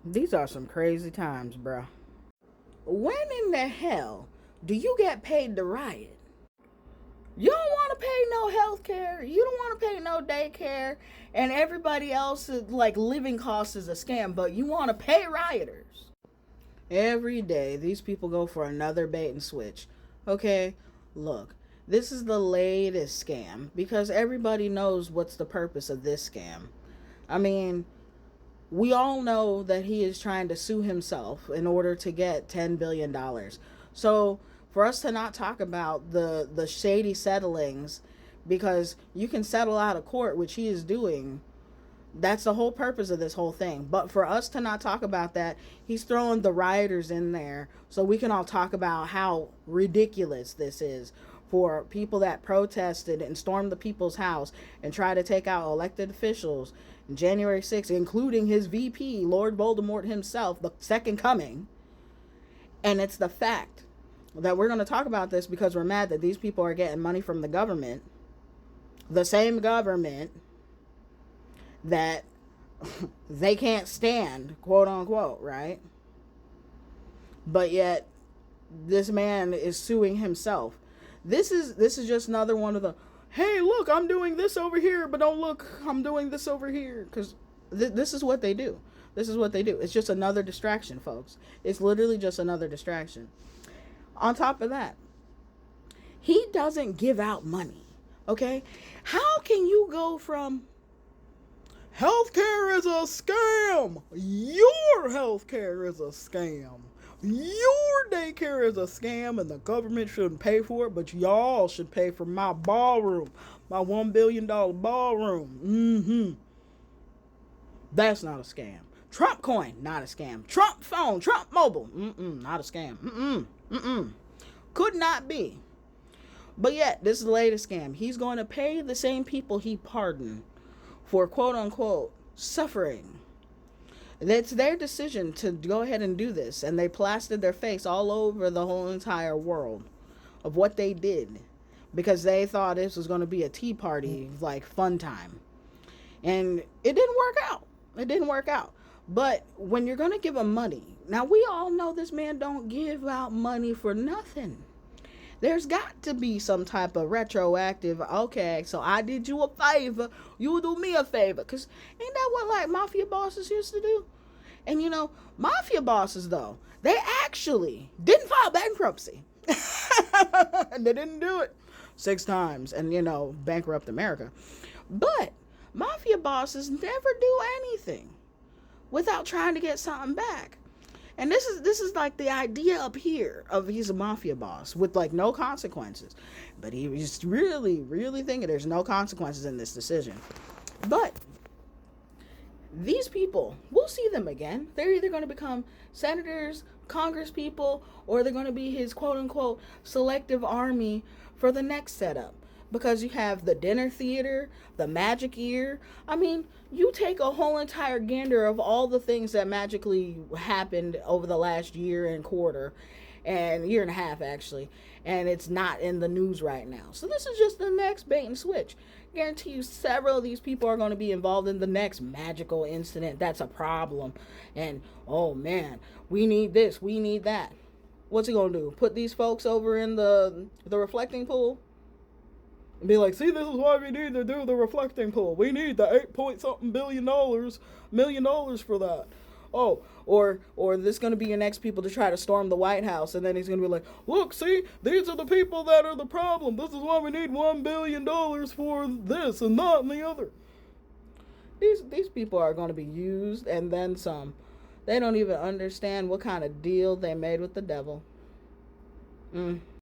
These are some crazy times, bruh. When in the hell do you get paid to riot? You don't want to pay no health care. You don't want to pay no daycare. And everybody else's like living costs is a scam, but you want to pay rioters. Every day, these people go for another bait and switch. Okay, look, this is the latest scam because everybody knows what's the purpose of this scam. I mean, we all know that he is trying to sue himself in order to get $10 billion. So for us to not talk about the shady settlings, because you can settle out of court, which he is doing. That's the whole purpose of this whole thing. But for us to not talk about that, he's throwing the rioters in there so we can all talk about how ridiculous this is for people that protested and stormed the people's house and try to take out elected officials on January 6th, including his VP, Lord Voldemort himself, the second coming. And it's the fact that we're going to talk about this because we're mad that these people are getting money from the government, the same government that they can't stand, quote unquote, right? But yet this man is suing himself. This is just another one of the, hey, look, I'm doing this over here, but don't look, I'm doing this over here, because this is what they do. This is what they do. It's just another distraction, folks. It's literally just another distraction. On top of that, he doesn't give out money. Okay? How can you go from healthcare is a scam, your healthcare is a scam, your daycare is a scam, and the government shouldn't pay for it, but y'all should pay for my ballroom, my $1 billion ballroom? That's not a scam. Trump coin, not a scam. Trump phone, Trump mobile, not a scam. Could not be. But yet, this is the latest scam. He's going to pay the same people he pardoned for quote unquote suffering. It's their decision to go ahead and do this, and they plastered their face all over the whole entire world of what they did because they thought this was going to be a tea party, like fun time. And it didn't work out. It didn't work out. But when you're going to give him money, now we all know this man don't give out money for nothing. There's got to be some type of retroactive, okay, so I did you a favor, you do me a favor. Because ain't that what, like, mafia bosses used to do? And, you know, mafia bosses, though, they actually didn't file bankruptcy. They didn't do it 6 times and, you know, bankrupt America. But mafia bosses never do anything without trying to get something back. And this is like the idea up here of he's a mafia boss with like no consequences. But he was really, really thinking there's no consequences in this decision. But these people, we'll see them again. They're either going to become senators, congress people, or they're going to be his quote unquote selective army for the next setup. Because you have the dinner theater, the magic ear. I mean, you take a whole entire gander of all the things that magically happened over the last year and quarter, and year and a half actually, and it's not in the news right now. So this is just the next bait and switch. Guarantee you several of these people are going to be involved in the next magical incident that's a problem. And oh man, we need this, we need that. What's he going to do? Put these folks over in the reflecting pool? And be like, see, this is why we need to do the reflecting pool. We need the 8 point something million dollars for that. Oh, or this is going to be your next people to try to storm the White House, and then he's going to be like, look, see, these are the people that are the problem. This is why we need $1 billion for this and not and the other. These people are going to be used and then some. They don't even understand what kind of deal they made with the devil.